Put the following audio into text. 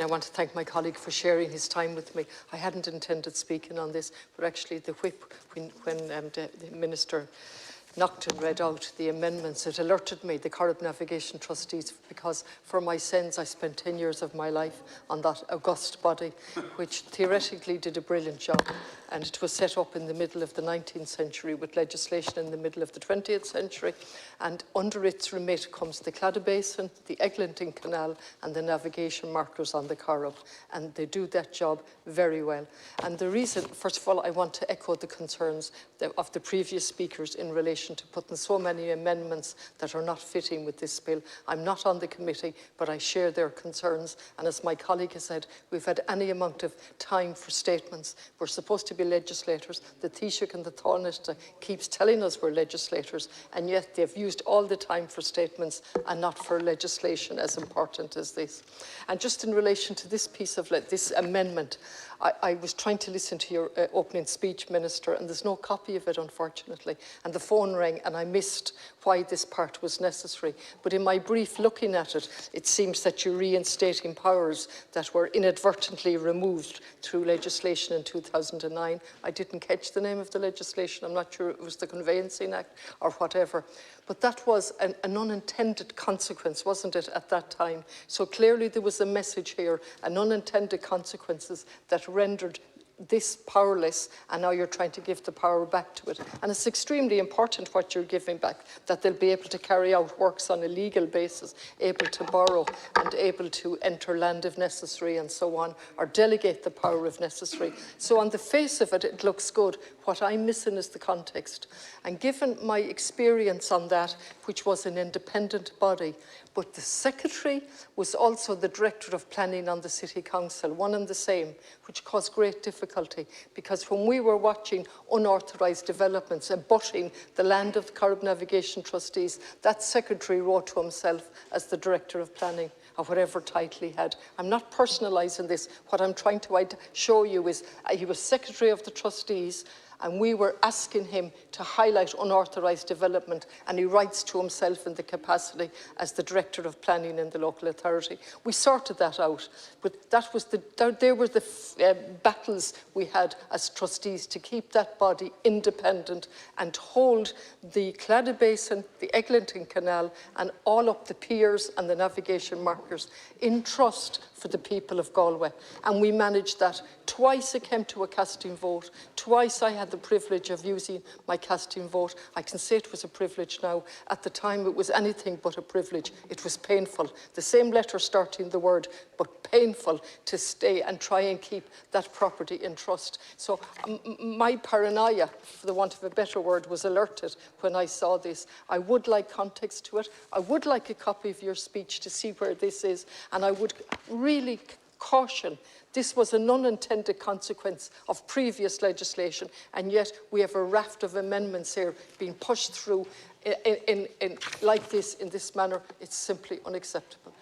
I want to thank my colleague for sharing his time with me. I hadn't intended speaking on this, but actually the whip, when the Minister Naughton read out the amendments, it alerted me, the Corrib Navigation Trustees, because for my sins I spent 10 years of my life on that august body, which theoretically did a brilliant job. And it was set up in the middle of the 19th century with legislation in the middle of the 20th century. And under its remit comes the Claddagh Basin, the Eglinton Canal, and the navigation markers on the Corrib. And they do that job very well. And the reason, first of all, I want to echo the concerns of the previous speakers in relation to putting so many amendments that are not fitting with this bill. I'm not on the committee, but I share their concerns. And as my colleague has said, we've had any amount of time for statements. We're supposed to be legislators. The Taoiseach and the Tairiscint keeps telling us we're legislators, and yet they've used all the time for statements and not for legislation as important as this. And just in relation to this piece of this amendment, I was trying to listen to your opening speech, Minister, and there's no copy of it, unfortunately. And the phone rang, and I missed why this part was necessary. But in my brief looking at it, it seems that you're reinstating powers that were inadvertently removed through legislation in 2009. I didn't catch the name of the legislation. I'm not sure it was the Conveyancing Act or whatever. But that was an unintended consequence, wasn't it, at that time? So clearly there was a message here, an unintended consequences that rendered this powerless, and now you're trying to give the power back to it. And it's extremely important what you're giving back, that they'll be able to carry out works on a legal basis, able to borrow and able to enter land if necessary and so on, or delegate the power if necessary. So on the face of it, it looks good. What I'm missing is the context. And given my experience on that, which was an independent body, but the Secretary was also the Director of Planning on the City Council, one and the same, which caused great difficulty, because when we were watching unauthorised developments abutting the land of the Corrib Navigation Trustees, that Secretary wrote to himself as the Director of Planning, or whatever title he had. I'm not personalising this. What I'm trying to show you is he was Secretary of the Trustees, and we were asking him to highlight unauthorised development, and he writes to himself in the capacity as the Director of Planning in the local authority. We sorted that out, but that was there were the battles we had as trustees to keep that body independent and hold the Claddagh Basin, the Eglinton Canal, and all up the piers and the navigation markers in trust for the people of Galway. And we managed that. Twice it came to a casting vote. Twice I had the privilege of using my casting vote. I can say it was a privilege now. At the time, it was anything but a privilege. It was painful. The same letter starting the word, but painful to stay and try and keep that property in trust. So my paranoia, for the want of a better word, was alerted when I saw this. I would like context to it. I would like a copy of your speech to see where this is. And I would really caution, this was an unintended consequence of previous legislation, and yet we have a raft of amendments here being pushed through like this, in this manner. It's simply unacceptable.